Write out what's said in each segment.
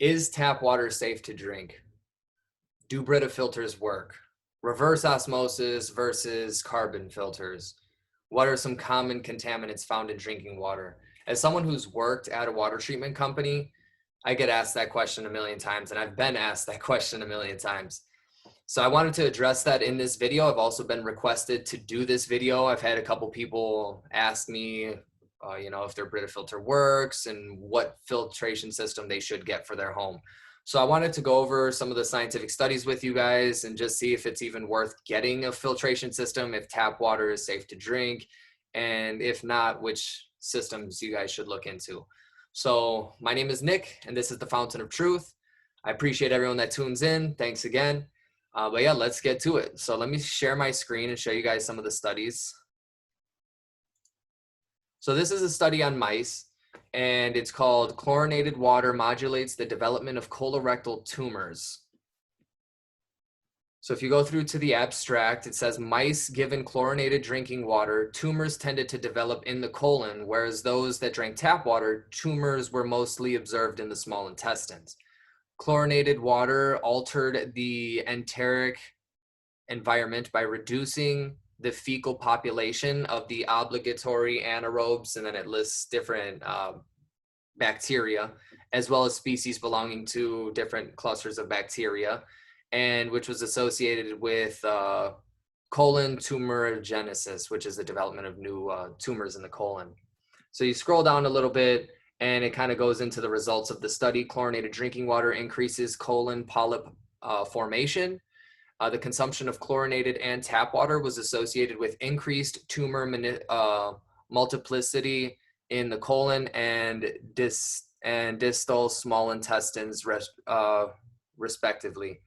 Is tap water safe to drink? Do Brita filters work? Reverse osmosis versus carbon filters. What are some common contaminants found in drinking water? As someone who's worked at a water treatment company, I get asked that question a million times, and I've been asked that question a million times. So I wanted to address that in this video. I've also been requested to do this video. I've had a couple people ask me, if their Brita filter works and what filtration system they should get for their home. So I wanted to go over some of the scientific studies with you guys and just see if it's even worth getting a filtration system, if tap water is safe to drink, and if not, which systems you guys should look into. So my name is Nick, and this is the Fountain of Truth. I appreciate everyone that tunes in. Thanks again. But yeah, let's get to it. So let me share my screen and show you guys some of the studies. So this is a study on mice, and it's called Chlorinated Water Modulates the Development of Colorectal Tumors. So if you go through to the abstract, it says mice given chlorinated drinking water, tumors tended to develop in the colon, whereas those that drank tap water, tumors were mostly observed in the small intestines. Chlorinated water altered the enteric environment by reducing the fecal population of the obligatory anaerobes, and then it lists different bacteria, as well as species belonging to different clusters of bacteria, and which was associated with colon tumorigenesis, which is the development of new tumors in the colon. So you scroll down a little bit, and it kind of goes into the results of the study. Chlorinated drinking water increases colon polyp formation. The consumption of chlorinated and tap water was associated with increased tumor multiplicity in the colon and distal small intestines, respectively.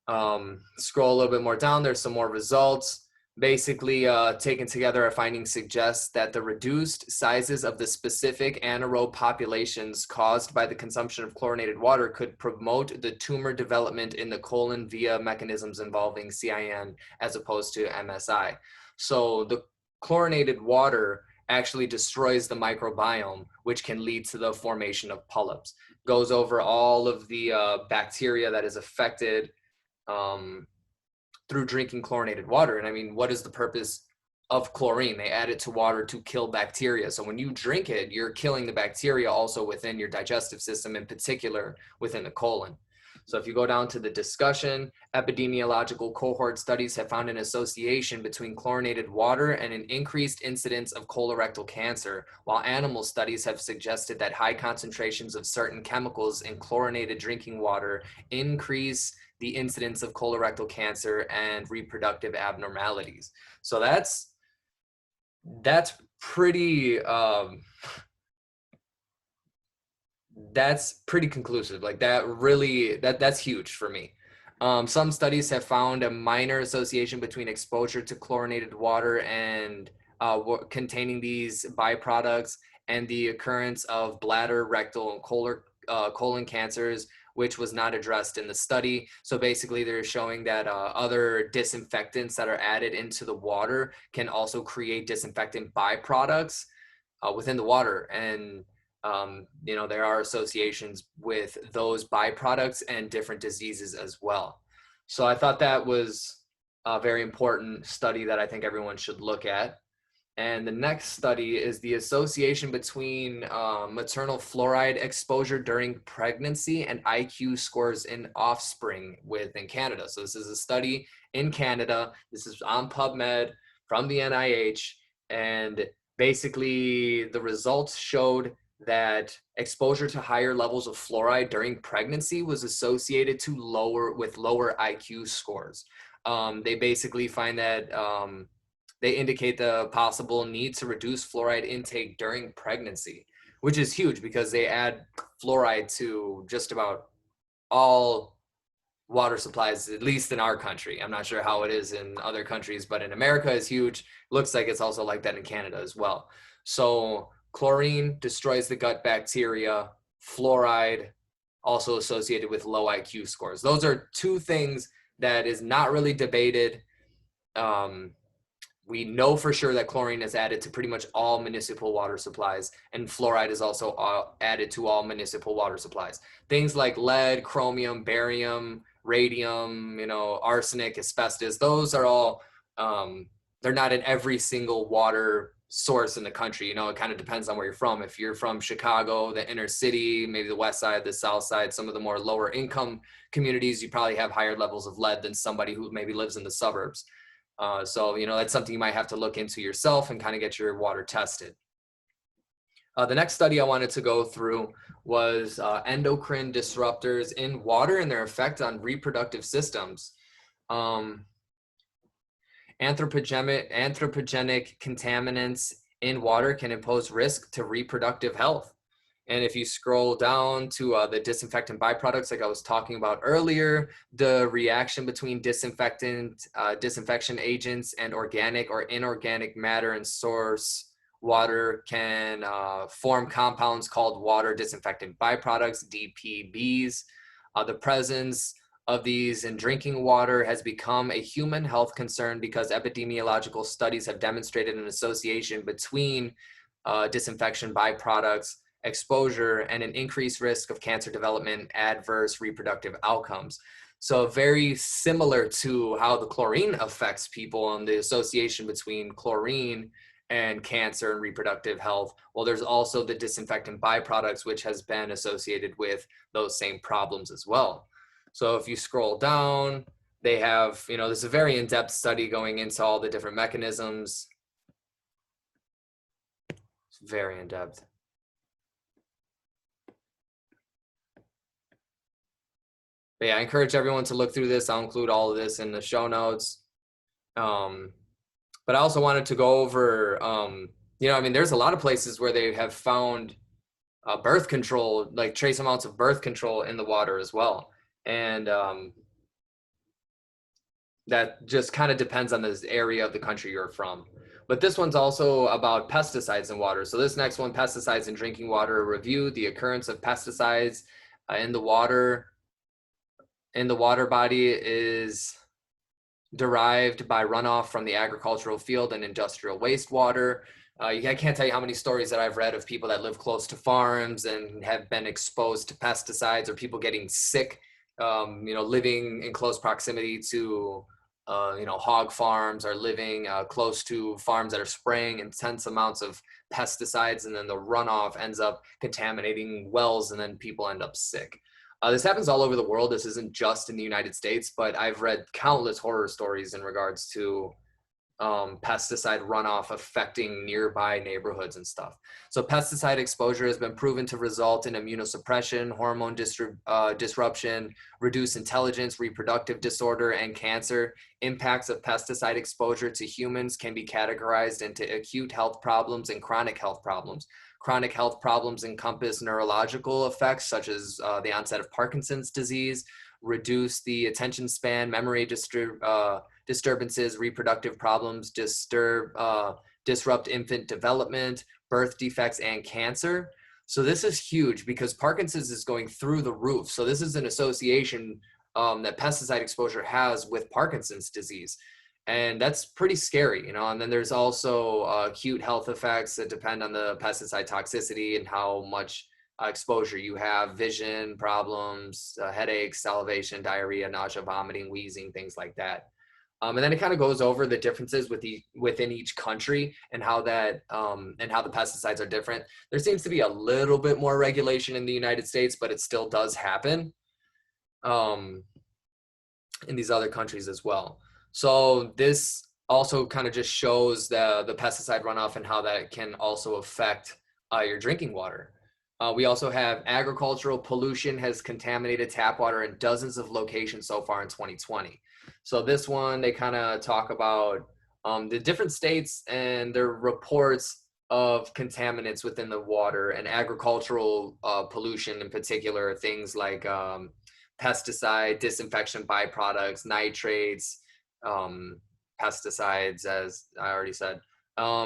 Scroll a little bit more down, there's some more results. Basically, taken together, our findings suggest that the reduced sizes of the specific anaerobe populations caused by the consumption of chlorinated water could promote the tumor development in the colon via mechanisms involving CIN as opposed to MSI. So the chlorinated water actually destroys the microbiome, which can lead to the formation of polyps. Goes over all of the bacteria that is affected through drinking chlorinated water. And I mean, what is the purpose of chlorine? They add it to water to kill bacteria. So when you drink it, you're killing the bacteria also within your digestive system, in particular within the colon. So if you go down to the discussion, epidemiological cohort studies have found an association between chlorinated water and an increased incidence of colorectal cancer, while animal studies have suggested that high concentrations of certain chemicals in chlorinated drinking water increase the incidence of colorectal cancer and reproductive abnormalities. So that's pretty conclusive. Like that's huge for me. Some studies have found a minor association between exposure to chlorinated water and containing these byproducts and the occurrence of bladder, rectal, and colon cancers, which was not addressed in the study. So basically they're showing that other disinfectants that are added into the water can also create disinfectant byproducts within the water. And, there are associations with those byproducts and different diseases as well. So I thought that was a very important study that I think everyone should look at. And the next study is the association between maternal fluoride exposure during pregnancy and IQ scores in offspring within Canada. So this is a study in Canada. This is on PubMed from the NIH. And basically the results showed that exposure to higher levels of fluoride during pregnancy was associated with lower IQ scores. They basically find that they indicate the possible need to reduce fluoride intake during pregnancy, which is huge because they add fluoride to just about all water supplies, at least in our country. I'm not sure how it is in other countries, but in America it's huge. Looks like it's also like that in Canada as well. So chlorine destroys the gut bacteria, fluoride also associated with low IQ scores. Those are two things that is not really debated. we know for sure that chlorine is added to pretty much all municipal water supplies, and fluoride is also added to all municipal water supplies. Things like lead, chromium, barium, radium, arsenic, asbestos, those are all, they're not in every single water source in the country. It kind of depends on where you're from. If you're from Chicago, the inner city, maybe the west side, the south side, some of the more lower income communities, you probably have higher levels of lead than somebody who maybe lives in the suburbs. So that's something you might have to look into yourself and kind of get your water tested. The next study I wanted to go through was endocrine disruptors in water and their effect on reproductive systems. Anthropogenic contaminants in water can impose risk to reproductive health. And if you scroll down to the disinfectant byproducts, like I was talking about earlier, the reaction between disinfection agents and organic or inorganic matter in source water can form compounds called water disinfectant byproducts, DPBs. The presence of these in drinking water has become a human health concern because epidemiological studies have demonstrated an association between disinfection byproducts, exposure, and an increased risk of cancer development, adverse reproductive outcomes. So very similar to how the chlorine affects people and the association between chlorine and cancer and reproductive health. Well, there's also the disinfectant byproducts, which has been associated with those same problems as well. So if you scroll down, they have, there's a very in-depth study going into all the different mechanisms. It's very in-depth. But yeah, I encourage everyone to look through this. I'll include all of this in the show notes. But I also wanted to go over, there's a lot of places where they have found birth control, like trace amounts of birth control in the water as well. And that just kind of depends on the area of the country you're from. But this one's also about pesticides in water. So this next one, pesticides in drinking water review, the occurrence of pesticides in the water body is derived by runoff from the agricultural field and industrial wastewater. I can't tell you how many stories that I've read of people that live close to farms and have been exposed to pesticides, or people getting sick, living in close proximity to, hog farms, or living close to farms that are spraying intense amounts of pesticides, and then the runoff ends up contaminating wells, and then people end up sick. This happens all over the world. This isn't just in the United States, but I've read countless horror stories in regards to pesticide runoff affecting nearby neighborhoods and stuff. So pesticide exposure has been proven to result in immunosuppression, hormone disruption, reduced intelligence, reproductive disorder, and cancer. Impacts of pesticide exposure to humans can be categorized into acute health problems and chronic health problems. Chronic health problems encompass neurological effects such as the onset of Parkinson's disease, reduce the attention span, memory disturbances, reproductive problems, disrupt infant development, birth defects, and cancer. So this is huge because Parkinson's is going through the roof. So this is an association that pesticide exposure has with Parkinson's disease. And that's pretty scary, and then there's also acute health effects that depend on the pesticide toxicity and how much exposure you have, vision problems, headaches, salivation, diarrhea, nausea, vomiting, wheezing, things like that. And then it kind of goes over the differences within each country and how that and how the pesticides are different. There seems to be a little bit more regulation in the United States, but it still does happen in these other countries as well. So this also kind of just shows the pesticide runoff and how that can also affect your drinking water. We also have agricultural pollution has contaminated tap water in dozens of locations so far in 2020. So this one, they kind of talk about the different states and their reports of contaminants within the water, and agricultural pollution in particular, things like pesticide, disinfection byproducts, nitrates, pesticides, as I already said.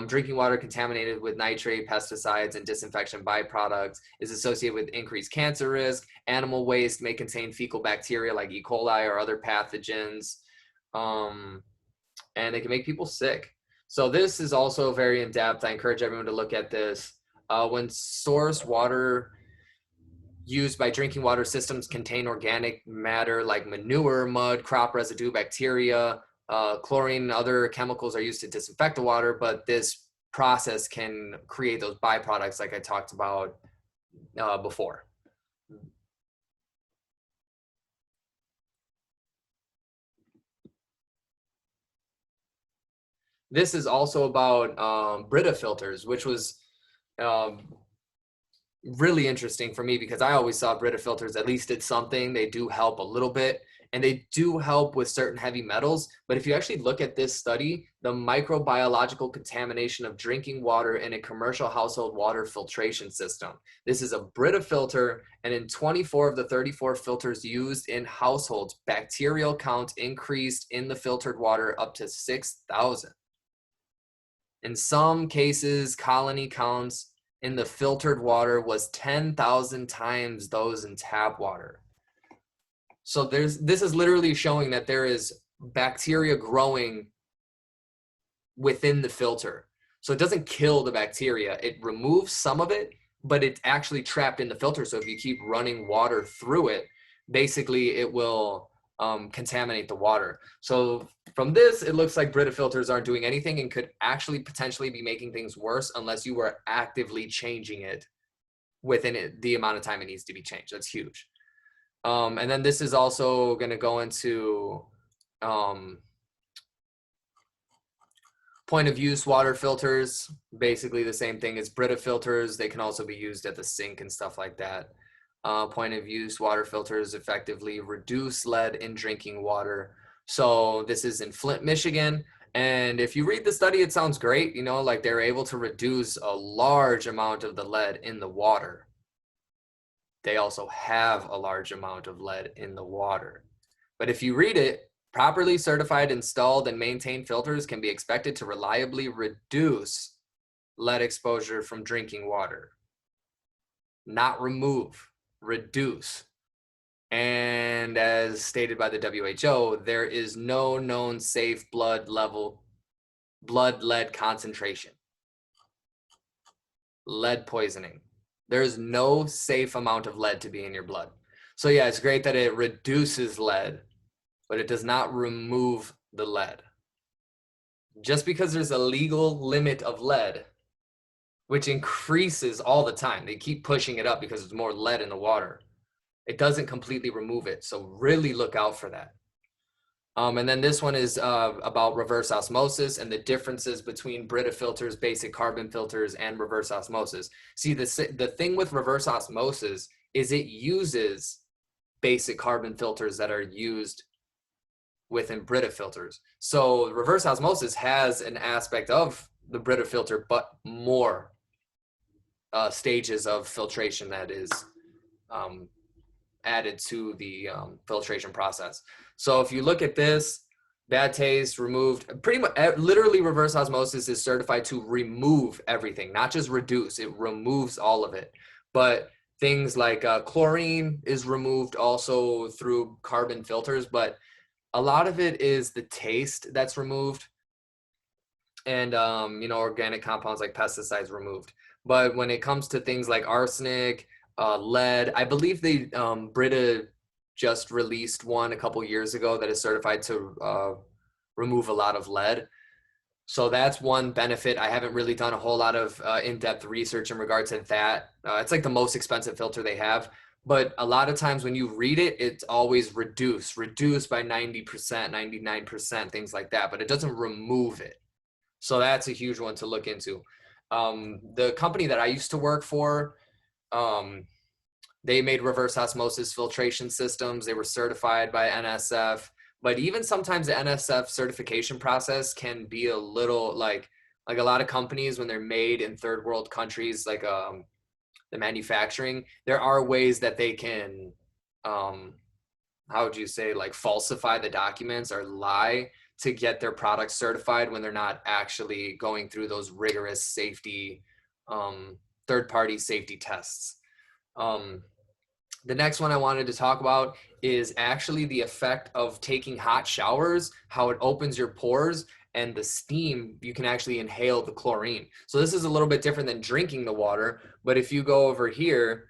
Drinking water contaminated with nitrate, pesticides, and disinfection byproducts is associated with increased cancer risk. Animal waste may contain fecal bacteria like E. coli or other pathogens, and they can make people sick. So this is also very in depth. I encourage everyone to look at this. When source water used by drinking water systems contain organic matter like manure, mud, crop residue, bacteria, chlorine, and other chemicals are used to disinfect the water, but this process can create those byproducts like I talked about before. This is also about Brita filters, which was um, really interesting for me because I always saw Brita filters at least did something. They do help a little bit and they do help with certain heavy metals. But if you actually look at this study, the microbiological contamination of drinking water in a commercial household water filtration system. This is a Brita filter, and in 24 of the 34 filters used in households, bacterial count increased in the filtered water up to 6,000. In some cases, colony counts in the filtered water was 10,000 times those in tap water. So this is literally showing that there is bacteria growing within the filter. So it doesn't kill the bacteria. It removes some of it, but it's actually trapped in the filter. So if you keep running water through it, basically it will contaminate the water. So from this, it looks like Brita filters aren't doing anything and could actually potentially be making things worse unless you were actively changing it within it, the amount of time it needs to be changed. That's huge. And then this is also going to go into point of use water filters, basically the same thing as Brita filters. They can also be used at the sink and stuff like that. Point of use water filters effectively reduce lead in drinking water. So this is in Flint, Michigan. And if you read the study, it sounds great. You know, like they're able to reduce a large amount of the lead in the water. They also have a large amount of lead in the water. But if you read it, properly certified, installed, and maintained filters can be expected to reliably reduce lead exposure from drinking water. Not remove, reduce. And as stated by the WHO, there is no known safe blood lead concentration. Lead poisoning. There's no safe amount of lead to be in your blood. So yeah, it's great that it reduces lead, but it does not remove the lead. Just because there's a legal limit of lead, which increases all the time, they keep pushing it up because there's more lead in the water. It doesn't completely remove it. So really look out for that. And then this one is about reverse osmosis and the differences between Brita filters, basic carbon filters, and reverse osmosis. See, the thing with reverse osmosis is it uses basic carbon filters that are used within Brita filters. So reverse osmosis has an aspect of the Brita filter, but more stages of filtration that is added to the filtration process. So if you look at this, bad taste removed, pretty much literally reverse osmosis is certified to remove everything, not just reduce, it removes all of it. But things like chlorine is removed also through carbon filters, but a lot of it is the taste that's removed, and organic compounds like pesticides removed. But when it comes to things like arsenic, lead, I believe Brita just released one a couple years ago that is certified to remove a lot of lead. So that's one benefit. I haven't really done a whole lot of in-depth research in regard to that. It's like the most expensive filter they have. But a lot of times when you read it, it's always reduced by 90%, 99%, things like that. But it doesn't remove it. So that's a huge one to look into. The company that I used to work for, they made reverse osmosis filtration systems. They were certified by NSF. But even sometimes the NSF certification process can be a little like a lot of companies when they're made in third world countries, like the manufacturing, there are ways that they can, how would you say, like falsify the documents or lie to get their products certified when they're not actually going through those rigorous safety, third-party safety tests. The next one I wanted to talk about is actually the effect of taking hot showers, how it opens your pores, and the steam, you can actually inhale the chlorine. So this is a little bit different than drinking the water. But if you go over here,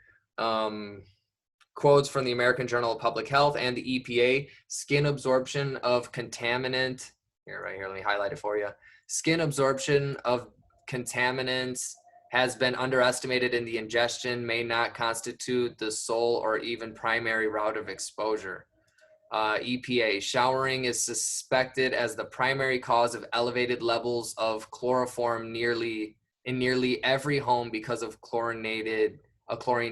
quotes from the American Journal of Public Health and the EPA, skin absorption of contaminant, here, right here, let me highlight it for you. Skin absorption of contaminants has been underestimated in the ingestion, may not constitute the sole or even primary route of exposure. EPA, showering is suspected as the primary cause of elevated levels of chloroform in nearly every home because of chlorine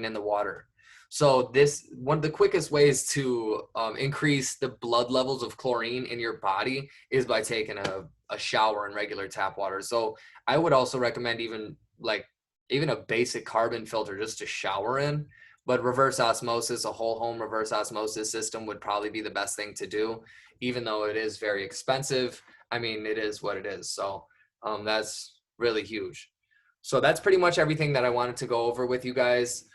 in the water. So this, one of the quickest ways to increase the blood levels of chlorine in your body is by taking a shower in regular tap water. So I would also recommend even a basic carbon filter just to shower in. But reverse osmosis, a whole home reverse osmosis system would probably be the best thing to do, even though it is very expensive. I mean, it is what it is. So that's really huge. So that's pretty much everything that I wanted to go over with you guys.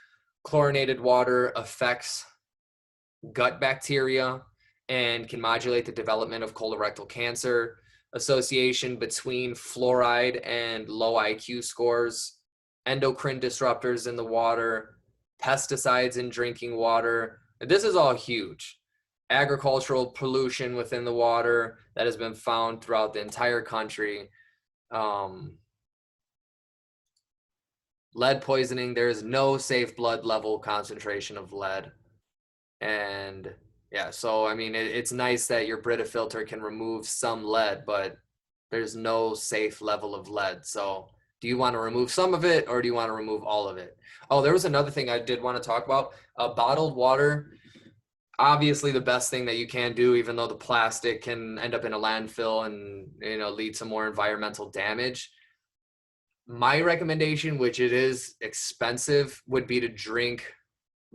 Chlorinated water affects gut bacteria and can modulate the development of colorectal cancer. Association between fluoride and low IQ scores, endocrine disruptors in the water, pesticides in drinking water. This is all huge. Agricultural pollution within the water that has been found throughout the entire country. Lead poisoning, there is no safe blood level concentration of lead. And yeah, so I mean, it's nice that your Brita filter can remove some lead, but there's no safe level of lead. So do you want to remove some of it or do you want to remove all of it? Oh, there was another thing I did want to talk about. Bottled water, obviously the best thing that you can do, even though the plastic can end up in a landfill and lead to more environmental damage. My recommendation, which it is expensive, would be to drink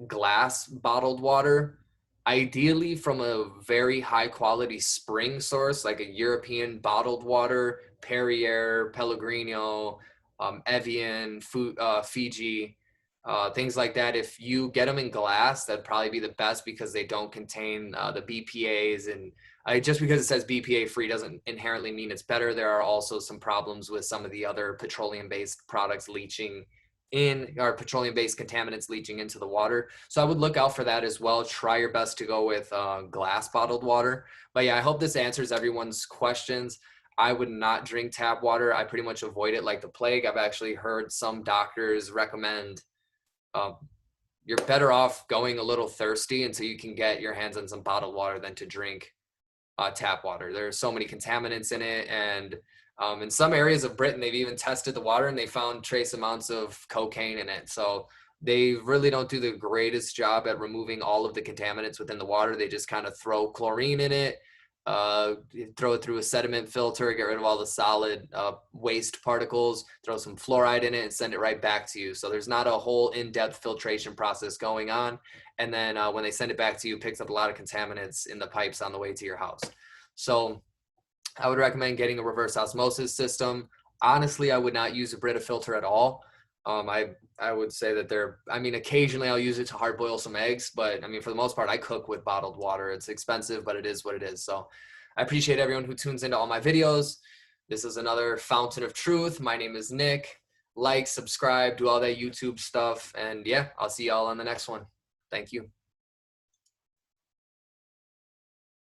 glass bottled water, ideally from a very high quality spring source, like a European bottled water, Perrier, Pellegrino, Evian, Fiji, things like that. If you get them in glass, that'd probably be the best because they don't contain the BPA's. And just because it says BPA free doesn't inherently mean it's better. There are also some problems with some of the other petroleum-based products leaching in, or petroleum-based contaminants leaching into the water. So I would look out for that as well. Try your best to go with glass bottled water. But yeah, I hope this answers everyone's questions. I would not drink tap water. I pretty much avoid it like the plague. I've actually heard some doctors recommend you're better off going a little thirsty until you can get your hands on some bottled water than to drink tap water. There's so many contaminants in it, and in some areas of Britain, they've even tested the water and they found trace amounts of cocaine in it. So they really don't do the greatest job at removing all of the contaminants within the water. They just kind of throw chlorine in it, throw it through a sediment filter, get rid of all the solid waste particles, throw some fluoride in it and send it right back to you. So there's not a whole in-depth filtration process going on. And then when they send it back to you, it picks up a lot of contaminants in the pipes on the way to your house. So I would recommend getting a reverse osmosis system. Honestly, I would not use a Brita filter at all. I would say that occasionally I'll use it to hard boil some eggs, but I mean, for the most part, I cook with bottled water. It's expensive, but it is what it is. So I appreciate everyone who tunes into all my videos. This is another Fountain of Truth. My name is Nick. Like, subscribe, do all that YouTube stuff. And yeah, I'll see y'all on the next one. Thank you.